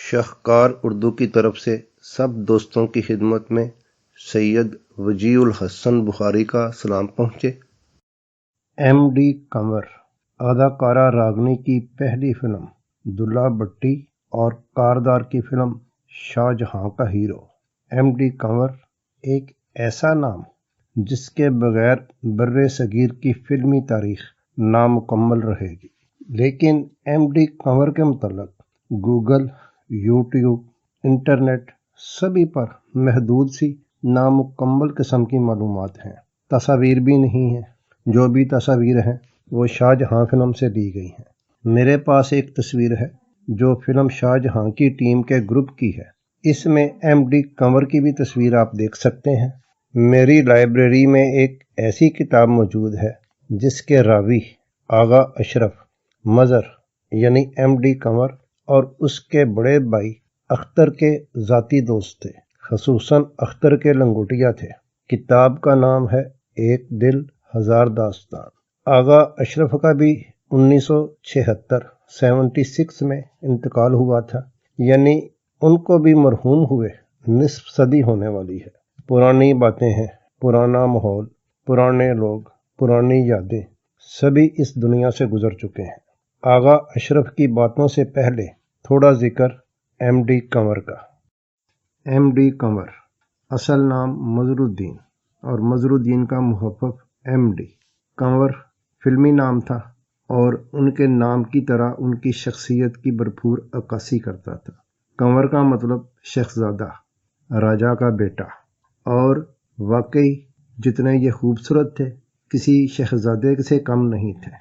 شاہکار اردو کی طرف سے سب دوستوں کی خدمت میں سید وجیہ الحسن بخاری کا سلام پہنچے۔ ایم ڈی کنور اداکارہ راگنی کی پہلی فلم دلہا بھٹی اور کاردار کی فلم شاہ جہاں کا ہیرو۔ ایم ڈی کنور ایک ایسا نام جس کے بغیر بر صغیر کی فلمی تاریخ نامکمل رہے گی، لیکن ایم ڈی کنور کے متعلق گوگل، یوٹیوب، انٹرنیٹ سبھی پر محدود سی نامکمل قسم کی معلومات ہیں۔ تصاویر بھی نہیں ہیں، جو بھی تصاویر ہیں وہ شاہ جہاں فلم سے لی گئی ہیں۔ میرے پاس ایک تصویر ہے جو فلم شاہ جہاں کی ٹیم کے گروپ کی ہے۔ اس میں ایم ڈی کنور کی بھی تصویر آپ دیکھ سکتے ہیں۔ میری لائبریری میں ایک ایسی کتاب موجود ہے جس کے راوی آغا اشرف مظہر یعنی ایم ڈی کنور اور اس کے بڑے بھائی اختر کے ذاتی دوست تھے، خصوصاً اختر کے لنگوٹیا تھے۔ کتاب کا نام ہے ایک دل ہزار داستان۔ آغا اشرف کا بھی 1976 میں انتقال ہوا تھا، یعنی ان کو بھی مرحوم ہوئے نصف صدی ہونے والی ہے۔ پرانی باتیں ہیں، پرانا ماحول، پرانے لوگ، پرانی یادیں سبھی اس دنیا سے گزر چکے ہیں۔ آغا اشرف کی باتوں سے پہلے تھوڑا ذکر ایم ڈی کنور کا۔ ایم ڈی کنور اصل نام مظہر الدین اور مظہر الدین کا مخفف ایم ڈی۔ کنور فلمی نام تھا اور ان کے نام کی طرح ان کی شخصیت کی بھرپور عکاسی کرتا تھا۔ کنور کا مطلب شہزادہ، راجا کا بیٹا، اور واقعی جتنے یہ خوبصورت تھے کسی شہزادے سے کم نہیں تھے۔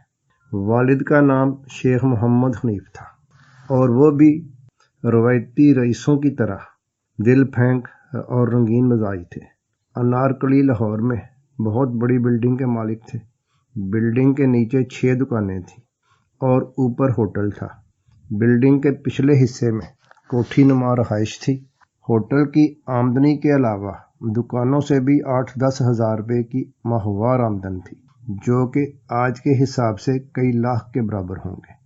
والد کا نام شیخ محمد حنیف تھا اور وہ بھی روایتی رئیسوں کی طرح دل پھینک اور رنگین مزاج تھے۔ انارکلی لاہور میں بہت بڑی بلڈنگ کے مالک تھے۔ بلڈنگ کے نیچے 6 دکانیں تھیں اور اوپر ہوٹل تھا۔ بلڈنگ کے پچھلے حصے میں کوٹھی نما رہائش تھی۔ ہوٹل کی آمدنی کے علاوہ دکانوں سے بھی 8-10 ہزار روپے کی ماہوار آمدن تھی، جو کہ آج کے حساب سے کئی لاکھ کے برابر ہوں گے،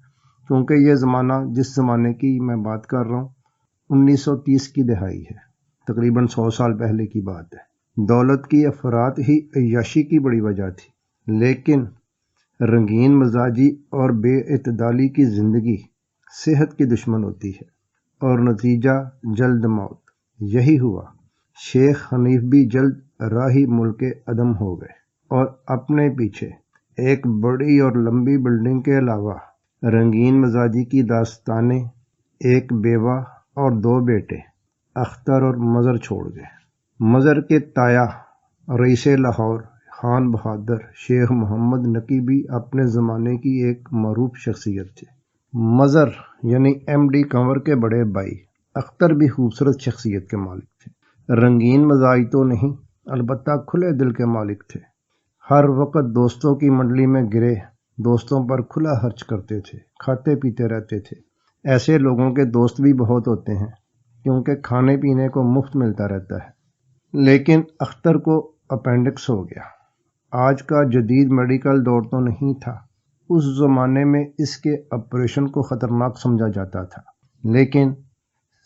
کیونکہ یہ زمانہ جس زمانے کی میں بات کر رہا ہوں 1930 کی دہائی ہے، تقریباً 100 سال پہلے کی بات ہے۔ دولت کی افراط ہی عیاشی کی بڑی وجہ تھی، لیکن رنگین مزاجی اور بے اعتدالی کی زندگی صحت کی دشمن ہوتی ہے اور نتیجہ جلد موت۔ یہی ہوا۔ شیخ حنیف بھی جلد راہی ملک عدم ہو گئے اور اپنے پیچھے ایک بڑی اور لمبی بلڈنگ کے علاوہ رنگین مزاجی کی داستانیں، ایک بیوہ اور 2 بیٹے اختر اور مظہر چھوڑ گئے۔ مظہر کے تایا رئیس لاہور خان بہادر شیخ محمد نقی بھی اپنے زمانے کی ایک معروف شخصیت تھے۔ مظہر یعنی ایم ڈی کنور کے بڑے بھائی اختر بھی خوبصورت شخصیت کے مالک تھے۔ رنگین مزاج تو نہیں، البتہ کھلے دل کے مالک تھے۔ ہر وقت دوستوں کی منڈلی میں گرے، دوستوں پر کھلا خرچ کرتے تھے، کھاتے پیتے رہتے تھے۔ ایسے لوگوں کے دوست بھی بہت ہوتے ہیں کیونکہ کھانے پینے کو مفت ملتا رہتا ہے۔ لیکن اختر کو اپینڈکس ہو گیا۔ آج کا جدید میڈیکل دور تو نہیں تھا، اس زمانے میں اس کے آپریشن کو خطرناک سمجھا جاتا تھا، لیکن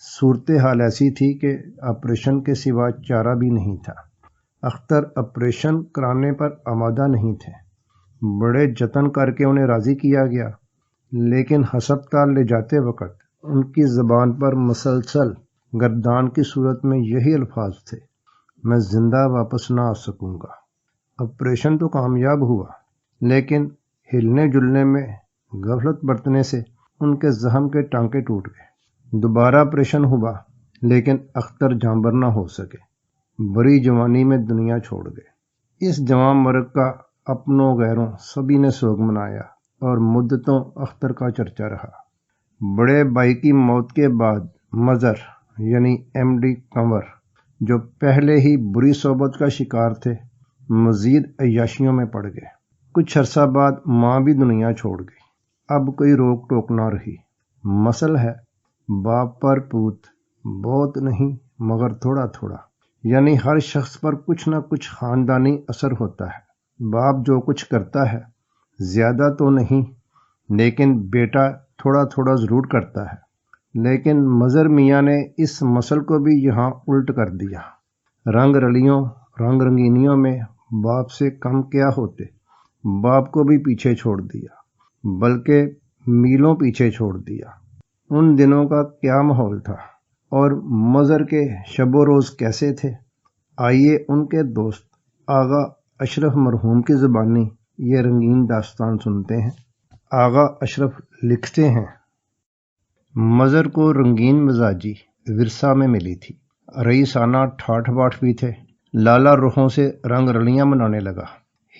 صورتحال ایسی تھی کہ آپریشن کے سوا چارہ بھی نہیں تھا۔ اختر آپریشن کرانے پر آمادہ نہیں تھے۔ بڑے جتن کر کے انہیں راضی کیا گیا، لیکن ہسپتال لے جاتے وقت ان کی زبان پر مسلسل گردان کی صورت میں یہی الفاظ تھے: میں زندہ واپس نہ آ سکوں گا۔ آپریشن تو کامیاب ہوا، لیکن ہلنے جلنے میں غفلت برتنے سے ان کے زخم کے ٹانکے ٹوٹ گئے۔ دوبارہ آپریشن ہوا، لیکن اختر جانبر نہ ہو سکے، بڑی جوانی میں دنیا چھوڑ گئے۔ اس جوان مرگ کا اپنوں غیروں سبھی نے سوگ منایا اور مدتوں اختر کا چرچا رہا۔ بڑے بھائی کی موت کے بعد مظہر یعنی ایم ڈی کنور، جو پہلے ہی بری صحبت کا شکار تھے، مزید عیاشیوں میں پڑ گئے۔ کچھ عرصہ بعد ماں بھی دنیا چھوڑ گئی۔ اب کوئی روک ٹوک نہ رہی۔ مثل ہے باپ پر پوت، بہت نہیں مگر تھوڑا تھوڑا، یعنی ہر شخص پر کچھ نہ کچھ خاندانی اثر ہوتا ہے۔ باپ جو کچھ کرتا ہے زیادہ تو نہیں، لیکن بیٹا تھوڑا تھوڑا ضرور کرتا ہے۔ لیکن مظہر میاں نے اس مسل کو بھی یہاں الٹ کر دیا۔ رنگ رلیوں رنگ رنگینیوں میں باپ سے کم کیا ہوتے، باپ کو بھی پیچھے چھوڑ دیا، بلکہ میلوں پیچھے چھوڑ دیا۔ ان دنوں کا کیا ماحول تھا اور مظہر کے شب و روز کیسے تھے؟ آئیے ان کے دوست آغا اشرف مرحوم کی زبانی یہ رنگین داستان سنتے ہیں۔ آغا اشرف لکھتے ہیں، مظہر کو رنگین مزاجی ورثہ میں ملی تھی، رئیسانہ ٹھاٹھ باٹھ بھی تھے۔ لالا رخوں سے رنگ رلیاں منانے لگا،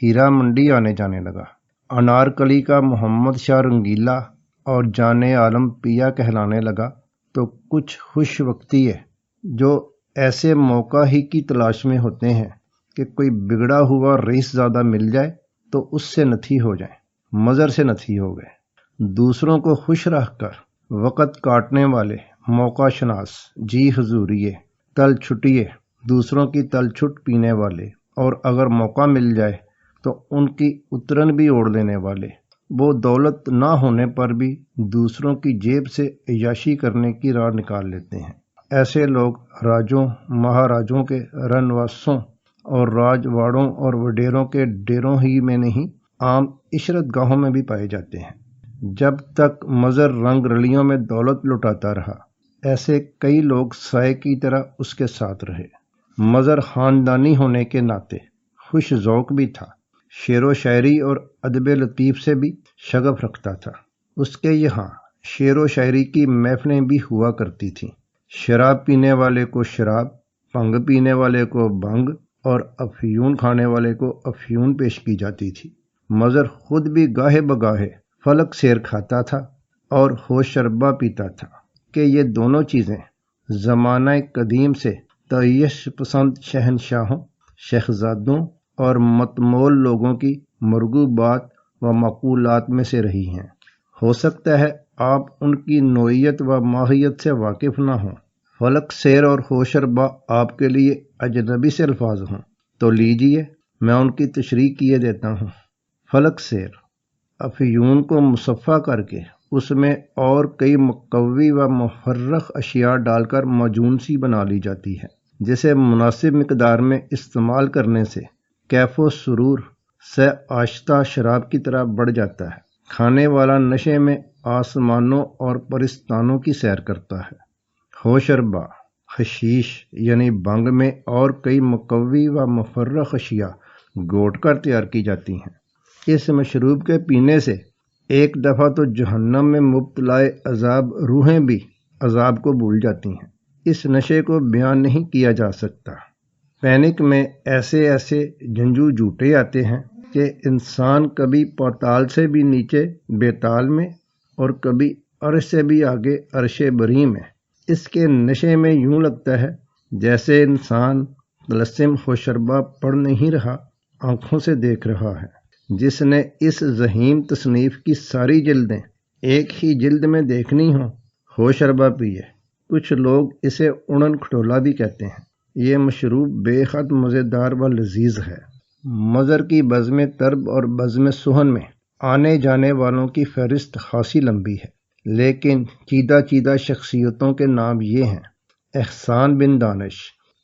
ہیرا منڈی آنے جانے لگا، انارکلی کا محمد شاہ رنگیلا اور جان عالم پیا کہلانے لگا۔ تو کچھ خوش وقتی ہے جو ایسے موقع ہی کی تلاش میں ہوتے ہیں کہ کوئی بگڑا ہوا رئیس زادہ مل جائے تو اس سے نتھی ہو جائیں۔ مظہر سے نتھی ہو گئے۔ دوسروں کو خوش رکھ کر وقت کاٹنے والے موقع شناس، جی حضوریے، تل چھٹیے، دوسروں کی تل چھٹ پینے والے، اور اگر موقع مل جائے تو ان کی اترن بھی اوڑھ لینے والے، وہ دولت نہ ہونے پر بھی دوسروں کی جیب سے عیاشی کرنے کی راہ نکال لیتے ہیں۔ ایسے لوگ راجوں مہاراجوں کے رنواسوں اور راج واڑوں اور وڈیروں کے ڈیروں ہی میں نہیں، عام عشرت گاہوں میں بھی پائے جاتے ہیں۔ جب تک مظہر رنگ رلیوں میں دولت لٹاتا رہا، ایسے کئی لوگ سائے کی طرح اس کے ساتھ رہے۔ مظہر خاندانی ہونے کے ناطے خوش ذوق بھی تھا، شعر و شاعری اور ادب لطیف سے بھی شغف رکھتا تھا۔ اس کے یہاں شعر و شاعری کی محفلیں بھی ہوا کرتی تھیں۔ شراب پینے والے کو شراب، بھنگ پینے والے کو بھنگ اور افیون کھانے والے کو افیون پیش کی جاتی تھی۔ مظہر خود بھی گاہے بگاہے فلک سیر کھاتا تھا اور ہوش شربہ پیتا تھا کہ یہ دونوں چیزیں زمانہ قدیم سے تعیش پسند شہنشاہوں، شہزادوں اور متمول لوگوں کی مرغوب بات و معقولات میں سے رہی ہیں۔ ہو سکتا ہے آپ ان کی نوعیت و ماہیت سے واقف نہ ہوں، فلک سیر اور ہوش شربہ آپ کے لیے اجنبی سے الفاظ ہوں، تو لیجئے میں ان کی تشریح کیے دیتا ہوں۔ فلک سیر، افیون کو مصفہ کر کے اس میں اور کئی مقوی و مفرخ اشیاء ڈال کر معجون سی بنا لی جاتی ہے، جسے مناسب مقدار میں استعمال کرنے سے کیف و سرور سے آشتہ شراب کی طرح بڑھ جاتا ہے۔ کھانے والا نشے میں آسمانوں اور پرستانوں کی سیر کرتا ہے۔ ہوش شربہ، حشیش یعنی بھنگ میں اور کئی مقوی و مفرخ اشیاء گھوٹ کر تیار کی جاتی ہیں۔ اس مشروب کے پینے سے ایک دفعہ تو جہنم میں مبتلا عذاب روحیں بھی عذاب کو بھول جاتی ہیں۔ اس نشے کو بیان نہیں کیا جا سکتا۔ پینک میں ایسے ایسے جنجو جھوٹے آتے ہیں کہ انسان کبھی پاتال سے بھی نیچے بیتال میں اور کبھی عرش سے بھی آگے عرش بری میں۔ اس کے نشے میں یوں لگتا ہے جیسے انسان طلسم ہوش شربہ پڑھ نہیں رہا، آنکھوں سے دیکھ رہا ہے۔ جس نے اس ذہین تصنیف کی ساری جلدیں ایک ہی جلد میں دیکھنی ہوں، ہوش شربہ پیے۔ کچھ لوگ اسے اڑن کھٹولا بھی کہتے ہیں۔ یہ مشروب بے حد مزیدار و لذیذ ہے۔ مظہر کی بزم طرب اور بزم سخن میں آنے جانے والوں کی فہرست خاصی لمبی ہے، لیکن چیدہ چیدہ شخصیتوں کے نام یہ ہیں: احسان بن دانش،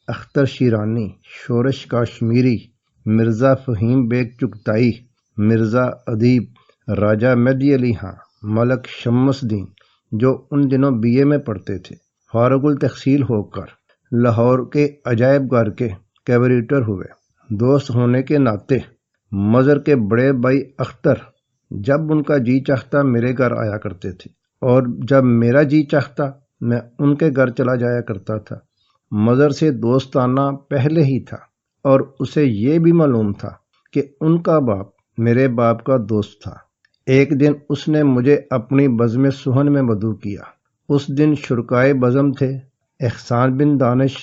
اختر شیرانی، شورش کاشمیری، مرزا فہیم بیگ چغتائی، مرزا ادیب، راجہ مہدی علی خان، ملک شمس الدین جو ان دنوں بی اے میں پڑھتے تھے، فارغ التحصیل ہو کر لاہور کے عجائب گھر کے کیوریٹر ہوئے۔ دوست ہونے کے ناطے مظہر کے بڑے بھائی اختر جب ان کا جی چاہتا میرے گھر آیا کرتے تھے، اور جب میرا جی چاہتا میں ان کے گھر چلا جایا کرتا تھا۔ مظہر سے دوستانہ پہلے ہی تھا، اور اسے یہ بھی معلوم تھا کہ ان کا باپ میرے باپ کا دوست تھا۔ ایک دن اس نے مجھے اپنی بزم سخن میں مدعو کیا۔ اس دن شرکائے بزم تھے احسان بن دانش،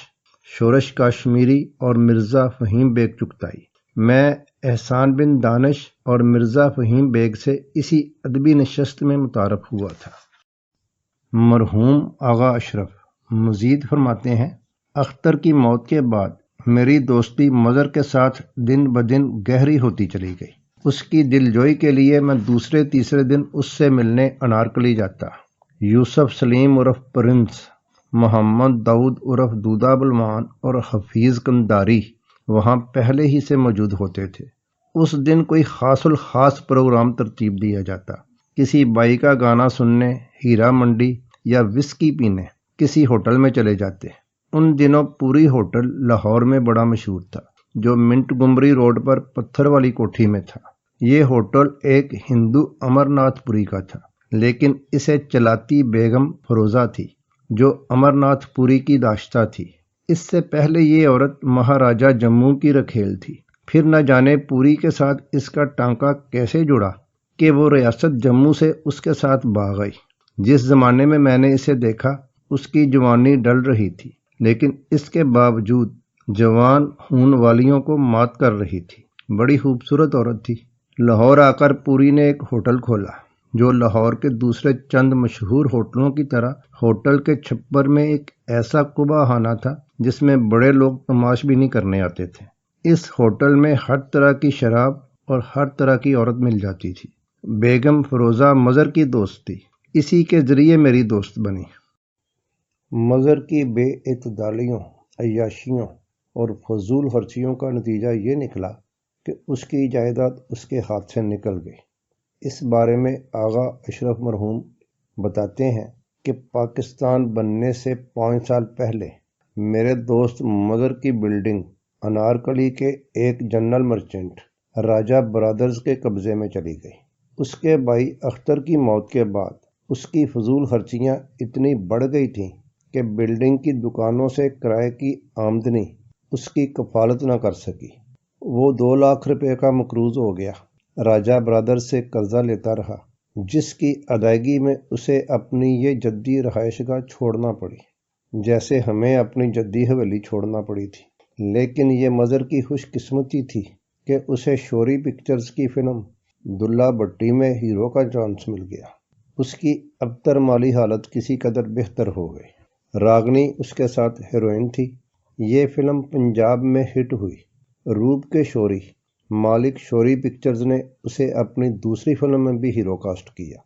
شورش کاشمیری اور مرزا فہیم بیگ چغتائی۔ میں احسان بن دانش اور مرزا فہیم بیگ سے اسی ادبی نشست میں متعارف ہوا تھا۔ مرحوم آغا اشرف مزید فرماتے ہیں، اختر کی موت کے بعد میری دوستی مظہر کے ساتھ دن بدن گہری ہوتی چلی گئی۔ اس کی دل جوئی کے لیے میں دوسرے تیسرے دن اس سے ملنے انارکلی جاتا۔ یوسف سلیم عرف پرنس، محمد داؤد عرف دودہ بلوان اور حفیظ قنداری وہاں پہلے ہی سے موجود ہوتے تھے۔ اس دن کوئی خاص الخاص پروگرام ترتیب دیا جاتا، کسی بائی کا گانا سننے، ہیرا منڈی یا وسکی پینے کسی ہوٹل میں چلے جاتے۔ ان دنوں پوری ہوٹل لاہور میں بڑا مشہور تھا، جو منٹ گمبری روڈ پر پتھر والی کوٹھی میں تھا۔ یہ ہوٹل ایک ہندو امرناتھ پوری کا تھا، لیکن اسے چلاتی بیگم فروزہ تھی، جو امرناتھ پوری کی داشتہ تھی۔ اس سے پہلے یہ عورت مہاراجہ جموں کی رکھیل تھی۔ پھر نہ جانے پوری کے ساتھ اس کا ٹانکا کیسے جڑا کہ وہ ریاست جموں سے اس کے ساتھ بھاگ گئی۔ جس زمانے میں میں نے اسے دیکھا اس کی جوانی ڈل رہی تھی، لیکن اس کے باوجود جوان خون والیوں کو مات کر رہی تھی۔ بڑی خوبصورت عورت تھی۔ لاہور آ کر پوری نے ایک ہوٹل کھولا، جو لاہور کے دوسرے چند مشہور ہوٹلوں کی طرح ہوٹل کے چھپر میں ایک ایسا قبہ خانہ تھا جس میں بڑے لوگ تماش بینی کرنے آتے تھے۔ اس ہوٹل میں ہر طرح کی شراب اور ہر طرح کی عورت مل جاتی تھی۔ بیگم فروزہ مظہر کی دوست تھی، اسی کے ذریعے میری دوست بنی۔ مظہر کی بے اعتدالیوں، عیاشیوں اور فضول خرچیوں کا نتیجہ یہ نکلا کہ اس کی جائیداد اس کے ہاتھ سے نکل گئی۔ اس بارے میں آغا اشرف مرحوم بتاتے ہیں کہ پاکستان بننے سے 5 سال پہلے میرے دوست مظہر کی بلڈنگ انارکلی کے ایک جنرل مرچنٹ راجہ برادرز کے قبضے میں چلی گئی۔ اس کے بھائی اختر کی موت کے بعد اس کی فضول خرچیاں اتنی بڑھ گئی تھیں کہ بلڈنگ کی دکانوں سے کرائے کی آمدنی اس کی کفالت نہ کر سکی۔ وہ 2 لاکھ روپے کا مقروض ہو گیا۔ راجہ برادرز سے قرضہ لیتا رہا، جس کی ادائیگی میں اسے اپنی یہ جدی رہائش گاہ چھوڑنا پڑی، جیسے ہمیں اپنی جدی حویلی چھوڑنا پڑی تھی۔ لیکن یہ مظہر کی خوش قسمتی تھی کہ اسے شوری پکچرز کی فلم دلہ بھٹی میں ہیرو کا چانس مل گیا۔ اس کی ابتر مالی حالت کسی قدر بہتر ہو گئی۔ راگنی اس کے ساتھ ہیروئن تھی۔ یہ فلم پنجاب میں ہٹ ہوئی۔ روپ کے شوری مالک شوری پکچرز نے اسے اپنی دوسری فلم میں بھی ہیرو کاسٹ کیا،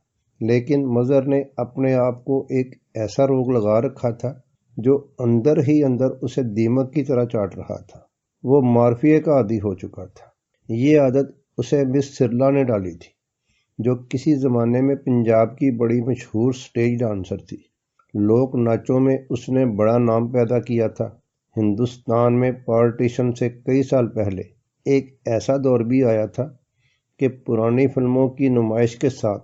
لیکن مظہر نے اپنے آپ کو ایک ایسا روگ لگا رکھا تھا جو اندر ہی اندر اسے دیمک کی طرح چاٹ رہا تھا۔ وہ مارفیے کا عادی ہو چکا تھا۔ یہ عادت اسے مس سرلا نے ڈالی تھی، جو کسی زمانے میں پنجاب کی بڑی مشہور سٹیج ڈانسر تھی۔ لوک ناچوں میں اس نے بڑا نام پیدا کیا تھا۔ ہندوستان میں پارٹیشن سے کئی سال پہلے ایک ایسا دور بھی آیا تھا کہ پرانی فلموں کی نمائش کے ساتھ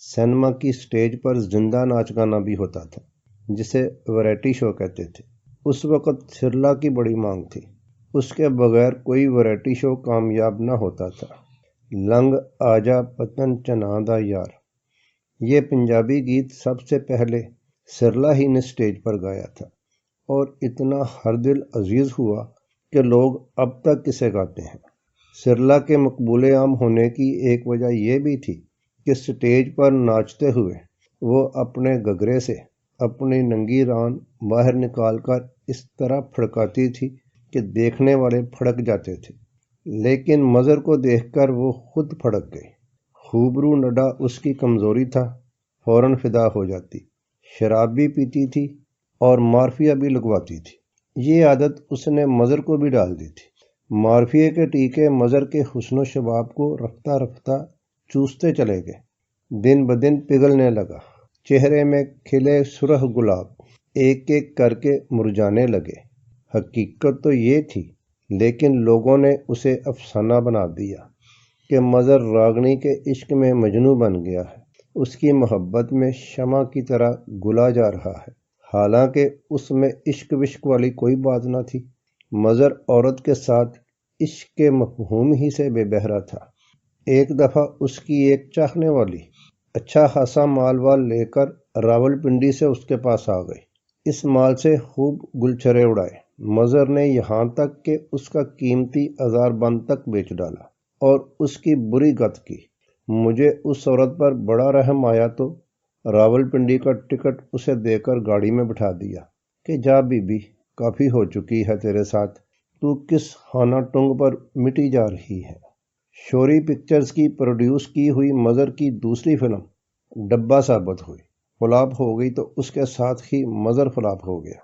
سینما کی سٹیج پر زندہ ناچ گانا بھی ہوتا تھا، جسے ویرائٹی شو کہتے تھے۔ اس وقت سرلا کی بڑی مانگ تھی، اس کے بغیر کوئی ویرائٹی شو کامیاب نہ ہوتا تھا۔ لنگ آجا پتن چنا دا یار، یہ پنجابی گیت سب سے پہلے سرلا ہی نے سٹیج پر گایا تھا، اور اتنا ہر دل عزیز ہوا کہ لوگ اب تک اسے گاتے ہیں۔ سرلا کے مقبول عام ہونے کی ایک وجہ یہ بھی تھی کہ سٹیج پر ناچتے ہوئے وہ اپنے گھگھرے سے اپنی ننگی ران باہر نکال کر اس طرح پھڑکاتی تھی کہ دیکھنے والے پھڑک جاتے تھے، لیکن مظہر کو دیکھ کر وہ خود پھڑک گئی۔ خوبرو نڈا اس کی کمزوری تھا، فوراً فدا ہو جاتی۔ شراب بھی پیتی تھی اور مارفیا بھی لگواتی تھی۔ یہ عادت اس نے مظہر کو بھی ڈال دی تھی۔ مارفیے کے ٹیکے مظہر کے حسن و شباب کو رفتہ رفتہ چوستے چلے گئے۔ دن بدن پگھلنے لگا، چہرے میں کھلے سرخ گلاب ایک ایک کر کے مرجھانے لگے۔ حقیقت تو یہ تھی، لیکن لوگوں نے اسے افسانہ بنا دیا کہ مظہر راگنی کے عشق میں مجنوں بن گیا ہے، اس کی محبت میں شمع کی طرح گلا جا رہا ہے، حالانکہ اس میں عشق وشق والی کوئی بات نہ تھی۔ مظہر عورت کے ساتھ عشق کے مفہوم ہی سے بے بہرا تھا۔ ایک دفعہ اس کی ایک چاہنے والی اچھا خاصا مال وال لے کر راول پنڈی سے اس کے پاس آ گئی۔ اس مال سے خوب گلچھرے اڑائے۔ مظہر نے یہاں تک کہ اس کا قیمتی ہزار بند تک بیچ ڈالا اور اس کی بری گت کی۔ مجھے اس عورت پر بڑا رحم آیا تو راول پنڈی کا ٹکٹ اسے دے کر گاڑی میں بٹھا دیا کہ جا بی بی، کافی ہو چکی ہے تیرے ساتھ، تو کس خانہ ٹنگ پر مٹی جا رہی ہے۔ شوری پکچرز کی پروڈیوس کی ہوئی مظہر کی دوسری فلم ڈبہ ثابت ہوئی۔ فلاپ ہو گئی تو اس کے ساتھ ہی مظہر فلاپ ہو گیا۔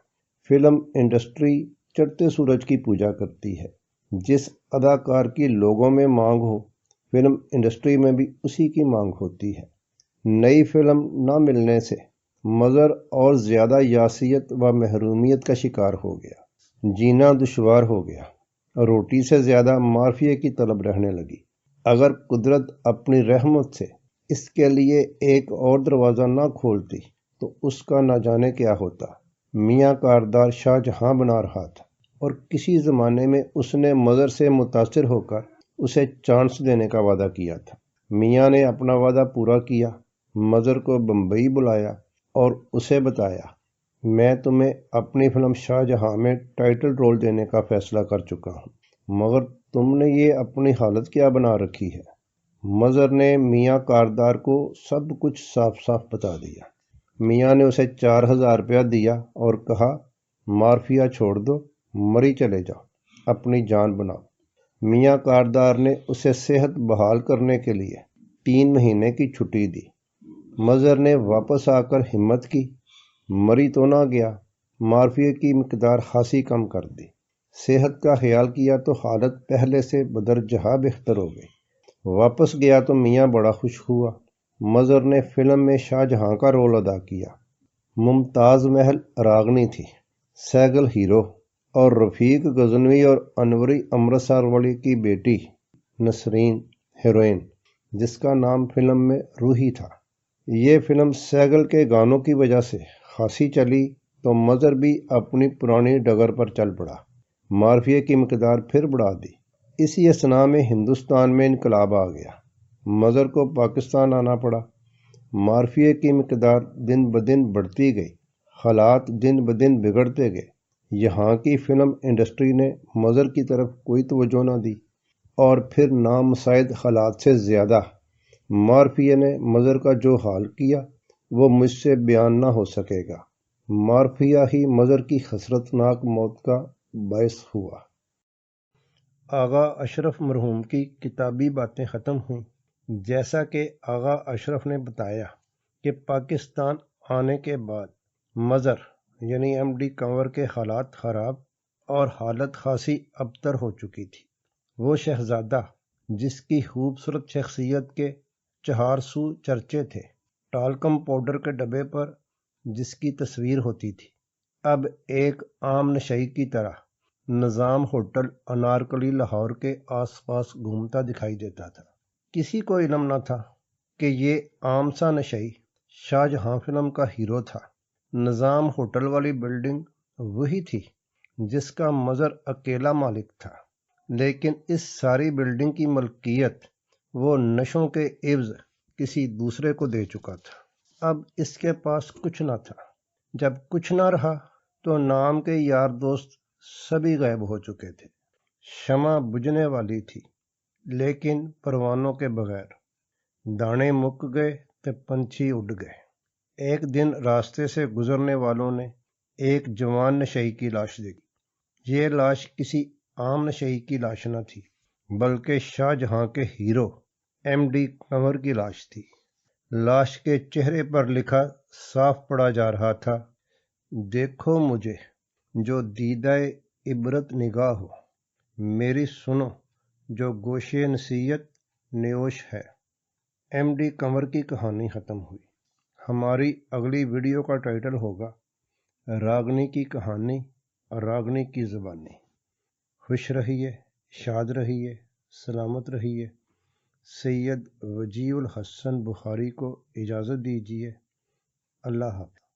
فلم انڈسٹری چڑھتے سورج کی پوجا کرتی ہے۔ جس اداکار کی لوگوں میں مانگ ہو، فلم انڈسٹری میں بھی اسی کی مانگ ہوتی ہے۔ نئی فلم نہ ملنے سے مظہر اور زیادہ یاسیت و محرومیت کا شکار ہو گیا۔ جینا دشوار ہو گیا۔ روٹی سے زیادہ معافیے کی طلب رہنے لگی۔ اگر قدرت اپنی رحمت سے اس کے لیے ایک اور دروازہ نہ کھولتی تو اس کا نہ جانے کیا ہوتا۔ میاں کاردار شاہ جہاں بنا رہا تھا اور کسی زمانے میں اس نے مظہر سے متاثر ہو کر اسے چانس دینے کا وعدہ کیا تھا۔ میاں نے اپنا وعدہ پورا کیا، مظہر کو بمبئی بلایا اور اسے بتایا، میں تمہیں اپنی فلم شاہ جہاں میں ٹائٹل رول دینے کا فیصلہ کر چکا ہوں، مگر تم نے یہ اپنی حالت کیا بنا رکھی ہے۔ مظہر نے میاں کاردار کو سب کچھ صاف صاف بتا دیا۔ میاں نے اسے 4000 روپیہ دیا اور کہا، مافیا چھوڑ دو، مری چلے جاؤ، اپنی جان بناؤ۔ میاں کاردار نے اسے صحت بحال کرنے کے لیے 3 مہینے کی چھٹی دی۔ مظہر نے واپس آ کر ہمت کی، مری تو نہ گیا، مارفیے کی مقدار خاصی کم کر دی، صحت کا خیال کیا تو حالت پہلے سے بدرجہ بہتر ہو گئی۔ واپس گیا تو میاں بڑا خوش ہوا۔ مظہر نے فلم میں شاہ جہاں کا رول ادا کیا۔ ممتاز محل راگنی تھی، سہگل ہیرو، اور رفیق غزنوی اور انوری امرتسر والی کی بیٹی نسرین ہیروئن، جس کا نام فلم میں روحی تھا۔ یہ فلم سہگل کے گانوں کی وجہ سے خاصی چلی تو مظہر بھی اپنی پرانی ڈگر پر چل پڑا، مارفیے کی مقدار پھر بڑھا دی۔ اسی اثنا میں ہندوستان میں انقلاب آ گیا، مظہر کو پاکستان آنا پڑا۔ مارفیے کی مقدار دن بدن بڑھتی گئی، حالات دن بدن بگڑتے گئے۔ یہاں کی فلم انڈسٹری نے مظہر کی طرف کوئی توجہ نہ دی، اور پھر نامساعد حالات سے زیادہ مارفیے نے مظہر کا جو حال کیا وہ مجھ سے بیان نہ ہو سکے گا۔ مارفیا ہی مظہر کی حسرتناک موت کا باعث ہوا۔ آغا اشرف مرحوم کی کتابی باتیں ختم ہوئیں۔ جیسا کہ آغا اشرف نے بتایا کہ پاکستان آنے کے بعد مظہر یعنی ایم ڈی کنور کے حالات خراب اور حالت خاصی ابتر ہو چکی تھی۔ وہ شہزادہ جس کی خوبصورت شخصیت کے 400 چرچے تھے، ٹالکم پاؤڈر کے ڈبے پر جس کی تصویر ہوتی تھی، اب ایک عام نشئی کی طرح نظام ہوٹل انارکلی لاہور کے آس پاس گھومتا دکھائی دیتا تھا۔ کسی کو علم نہ تھا کہ یہ عام سا نشئی شاہ جہاں فلم کا ہیرو تھا۔ نظام ہوٹل والی بلڈنگ وہی تھی جس کا مظہر اکیلا مالک تھا، لیکن اس ساری بلڈنگ کی ملکیت وہ نشوں کے عوض کسی دوسرے کو دے چکا تھا۔ اب اس کے پاس کچھ نہ تھا۔ جب کچھ نہ رہا تو نام کے یار دوست سبھی غائب ہو چکے تھے۔ شمع بجھنے والی تھی لیکن پروانوں کے بغیر۔ دانے مک گئے تو پنچھی اڑ گئے۔ ایک دن راستے سے گزرنے والوں نے ایک جوان نشئی کی لاش دیکھی۔ یہ لاش کسی عام نشئی کی لاش نہ تھی، بلکہ شاہ جہاں کے ہیرو ایم ڈی کنور کی لاش تھی۔ لاش کے چہرے پر لکھا صاف پڑھا جا رہا تھا، دیکھو مجھے جو دیدہ عبرت نگاہ ہو، میری سنو جو گوشے نصیحت نیوش ہے۔ ایم ڈی کنور کی کہانی ختم ہوئی۔ ہماری اگلی ویڈیو کا ٹائٹل ہوگا راگنی کی کہانی اور راگنی کی زبانی۔ خوش رہیے، شاد رہیے، سلامت رہیے۔ سید وجیہ الحسن بخاری کو اجازت دیجیے۔ اللہ حافظ۔